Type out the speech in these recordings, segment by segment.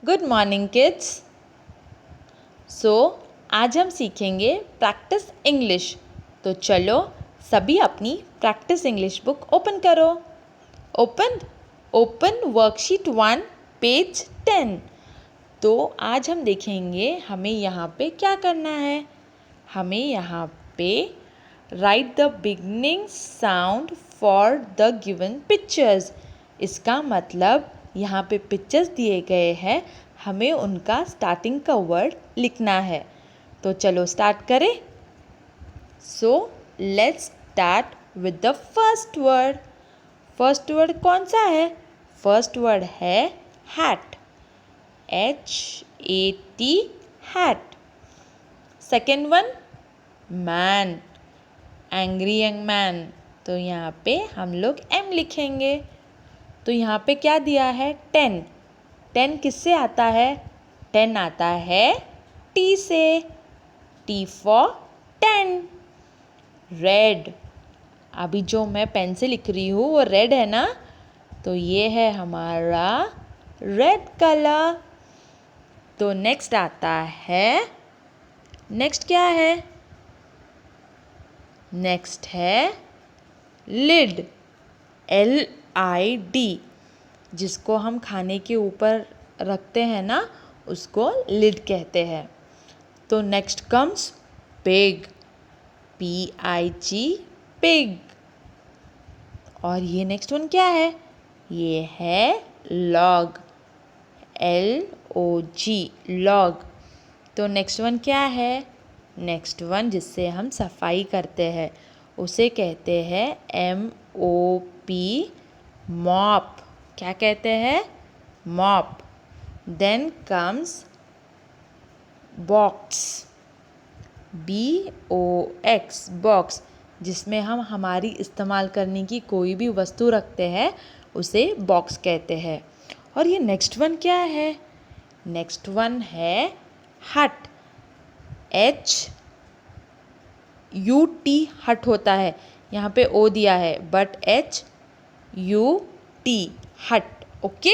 Good morning kids. आज हम सीखेंगे प्रैक्टिस इंग्लिश। तो चलो सभी अपनी प्रैक्टिस इंग्लिश बुक ओपन करो। Open open worksheet 1 page 10। तो आज हम देखेंगे हमें यहाँ पे क्या करना है। हमें यहाँ पे right the beginning sound for the given pictures. इसका मतलब यहाँ पे पिक्चर्स दिए गए हैं, हमें उनका स्टार्टिंग का वर्ड लिखना है। तो चलो स्टार्ट करें। So let's start with the first word. First word कौन सा है? फर्स्ट वर्ड है hat, HAT hat. Second one man, angry young man. तो यहाँ पे हम लोग M लिखेंगे। तो यहाँ पे क्या दिया है? 10। 10 किससे आता है? 10 आता है T से। T for 10। रेड, अभी जो मैं पेन से लिख रही हूँ वो रेड है ना, तो ये है हमारा रेड कलर। तो नेक्स्ट आता है, नेक्स्ट क्या है? नेक्स्ट है लिड, LID। जिसको हम खाने के ऊपर रखते हैं ना, उसको लिड कहते हैं। तो next comes pig, PIG pig. और ये नेक्स्ट वन क्या है? ये है लॉग, LOG लॉग। तो नेक्स्ट वन क्या है? नेक्स्ट वन जिससे हम सफाई करते हैं उसे कहते हैं MOP मॉप। क्या कहते हैं? Mop. Then comes box, BOX box, जिसमें हम हमारी इस्तेमाल करने की कोई भी वस्तु रखते हैं उसे बॉक्स कहते हैं। और ये नेक्स्ट वन क्या है? नेक्स्ट वन है हट, HUT हट होता है। यहाँ पे O दिया है बट HUT हट। ओके,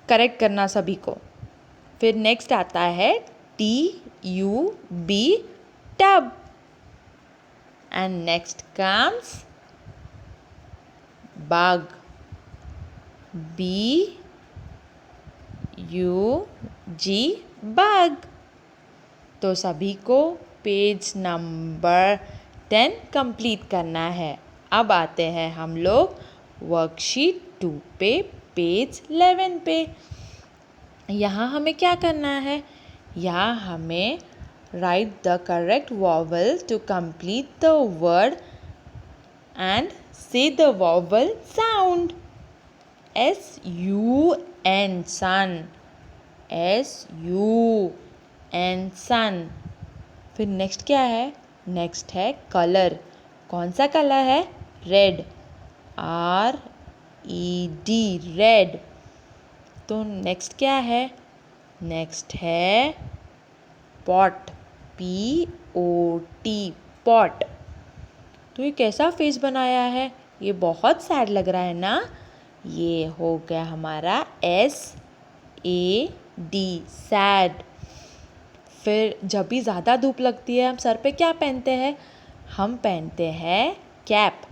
करेक्ट करना सभी को। फिर नेक्स्ट आता है TUB tub. And next comes bug, BUG bug. तो सभी को पेज नंबर 10 कंप्लीट करना है। अब आते हैं हम लोग वर्कशीट 2 पे, पेज 11 पे। यहाँ हमें क्या करना है? यहाँ हमें write the correct vowel to complete the word and say the vowel sound. SUN sun, SUN sun. फिर नेक्स्ट क्या है? नेक्स्ट है कलर। कौन सा कलर है? Red, RED red. तो नेक्स्ट क्या है? नेक्स्ट है पॉट, POT पॉट। तो ये कैसा फेस बनाया है? ये बहुत सैड लग रहा है ना। ये हो गया हमारा SAD सैड। फिर जब भी ज़्यादा धूप लगती है हम सर पे क्या पहनते हैं? हम पहनते हैं कैप,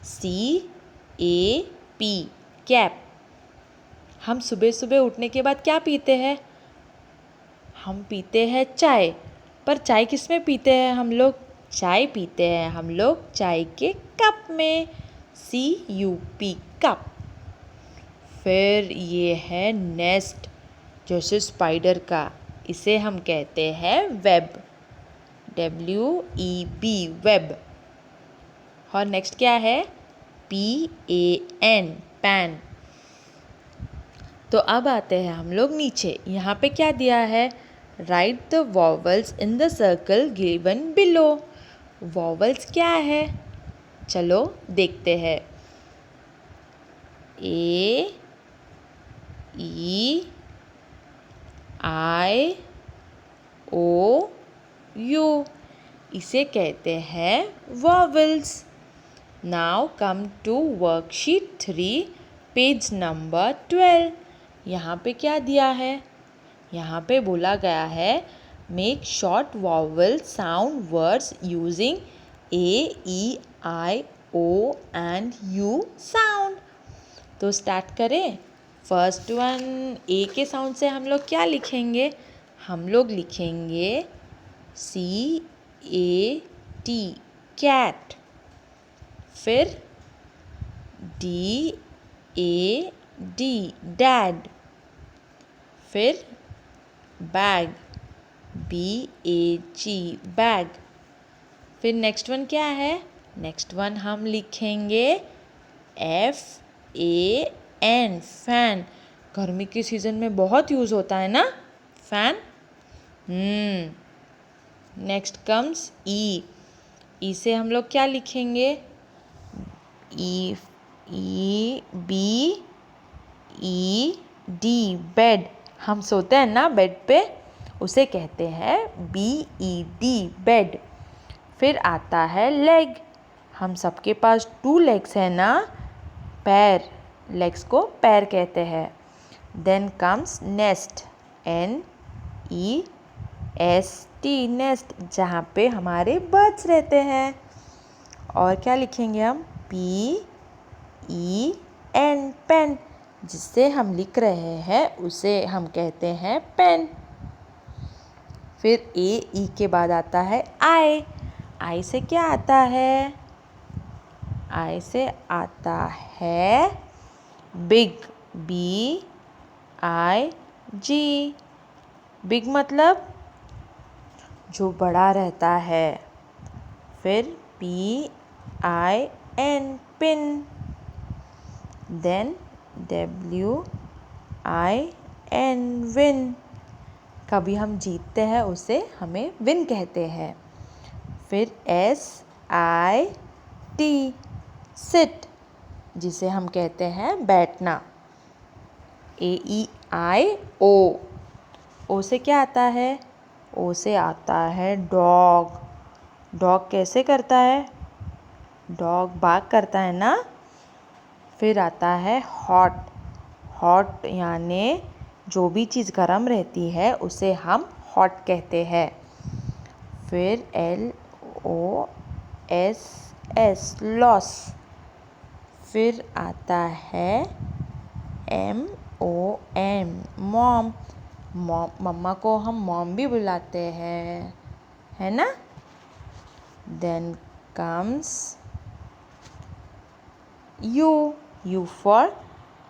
CAP कैप। हम सुबह सुबह उठने के बाद क्या पीते हैं? हम पीते हैं चाय। पर चाय किस में पीते हैं हम लोग? चाय पीते हैं हम लोग चाय के कप में, CUP कप। फिर ये है नेस्ट, जैसे स्पाइडर का, इसे हम कहते हैं वेब, WEB वेब। और नेक्स्ट क्या है? PAN pan. तो अब आते हैं हम लोग नीचे। यहाँ पे क्या दिया है? Right the vowels in the circle given below. Vowels क्या है? चलो देखते हैं। A, E, I, O, U, इसे कहते हैं vowels. Now come to worksheet 3 page number 12। यहाँ पे क्या दिया है? यहाँ पे बोला गया है make short vowel sound words using A, E, I, O and U sound. तो स्टार्ट करें। फर्स्ट वन ए के साउंड से हम लोग क्या लिखेंगे? हम लोग लिखेंगे C-A-T कैट। फिर D-A-D डैड। फिर बैग B-A-G बैग। फिर नेक्स्ट वन क्या है? नेक्स्ट वन हम लिखेंगे F-A-N फैन। गर्मी के सीज़न में बहुत यूज़ होता है ना फैन। नेक्स्ट कम्स ई। ई से हम लोग क्या लिखेंगे? B-E-D bed. हम सोते हैं ना बेड पे, उसे कहते हैं B-E-D बेड। फिर आता है लेग। हम सबके पास 2 लेग्स है ना, पैर। लेग्स को पैर कहते हैं। Then comes nest N-E-S-T nest, जहाँ पे हमारे बर्ड्स रहते हैं। और क्या लिखेंगे हम? P-E-N pen. जिससे हम लिख रहे हैं उसे हम कहते हैं पेन। फिर A-E के बाद आता है I। I से क्या आता है? I से आता है बिग B-I-G। बिग मतलब जो बड़ा रहता है। फिर P-I-N pin. Then W-I-N win. कभी हम जीतते हैं उसे हमें विन कहते हैं। फिर S-I-T सिट, जिसे हम कहते हैं बैठना। A-E-I-O। ओ से क्या आता है? ओ से आता है डॉग। डॉग कैसे करता है? डॉग बाग करता है ना। फिर आता है हॉट। हॉट यानी जो भी चीज़ गर्म रहती है उसे हम हॉट कहते हैं। फिर L-O-S-S लॉस। फिर आता है M-O-M मॉम। मम्मा को हम मॉम भी बुलाते हैं, है ना। Then comes U। U for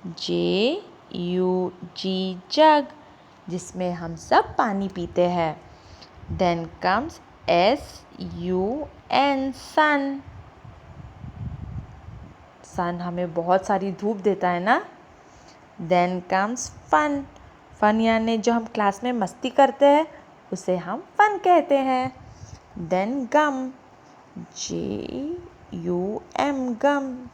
J-U-G jug, जिसमें हम सब पानी पीते हैं। देन कम्स S-U-N सन। सन हमें बहुत सारी धूप देता है ना। Then comes fun. फन यानी जो हम क्लास में मस्ती करते हैं उसे हम फन कहते हैं। देन गम G-U-M गम।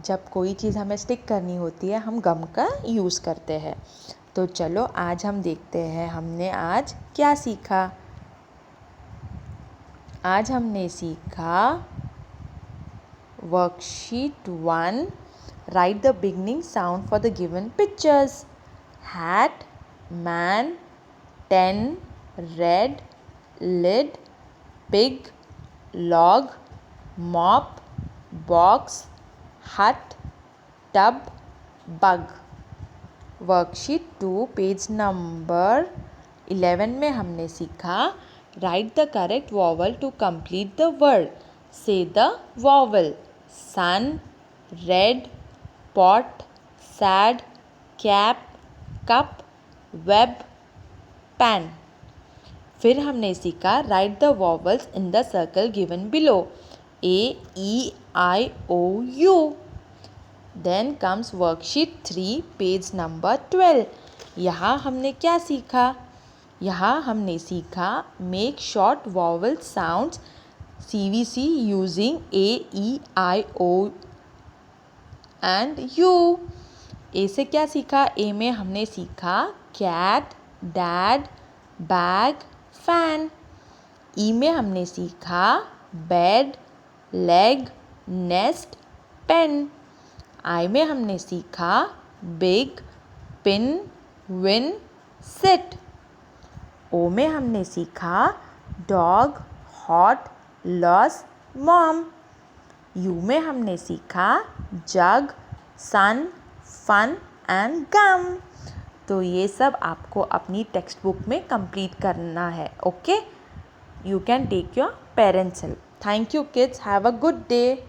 जब कोई चीज़ हमें स्टिक करनी होती है हम गम का यूज़ करते हैं। तो चलो आज हम देखते हैं हमने आज क्या सीखा। आज हमने सीखा worksheet 1। Write the beginning sound for the given pictures. Hat, man, 10, red, lid, pig, log, mop, box, hut, tub, bug. Worksheet 2 page number 11 में हमने सीखा write the correct vowel to complete the word. Say the vowel sun, red, pot, sad, cap, cup, web, pan. फिर हमने सीखा write the vowels in the circle given below A-E-I-O-U। Then comes worksheet 3 page number 12। यहाँ हमने क्या सीखा? यहाँ हमने सीखा make short vowel sounds CVC using A-E-I-O and U। A से क्या सीखा? ए में हमने सीखा कैट, डैड, बैग, फैन। ई में हमने सीखा बेड, लेग, नेस्ट, पेन। आई में हमने सीखा बिग, पिन, विन, सिट। ओ में हमने सीखा dog, hot, loss, mom. You में हमने सीखा जग, सन, फन एंड गम। तो ये सब आपको अपनी टेक्स्ट बुक में कंप्लीट करना है। Okay, you can take your parents help. Thank you kids, have a good day.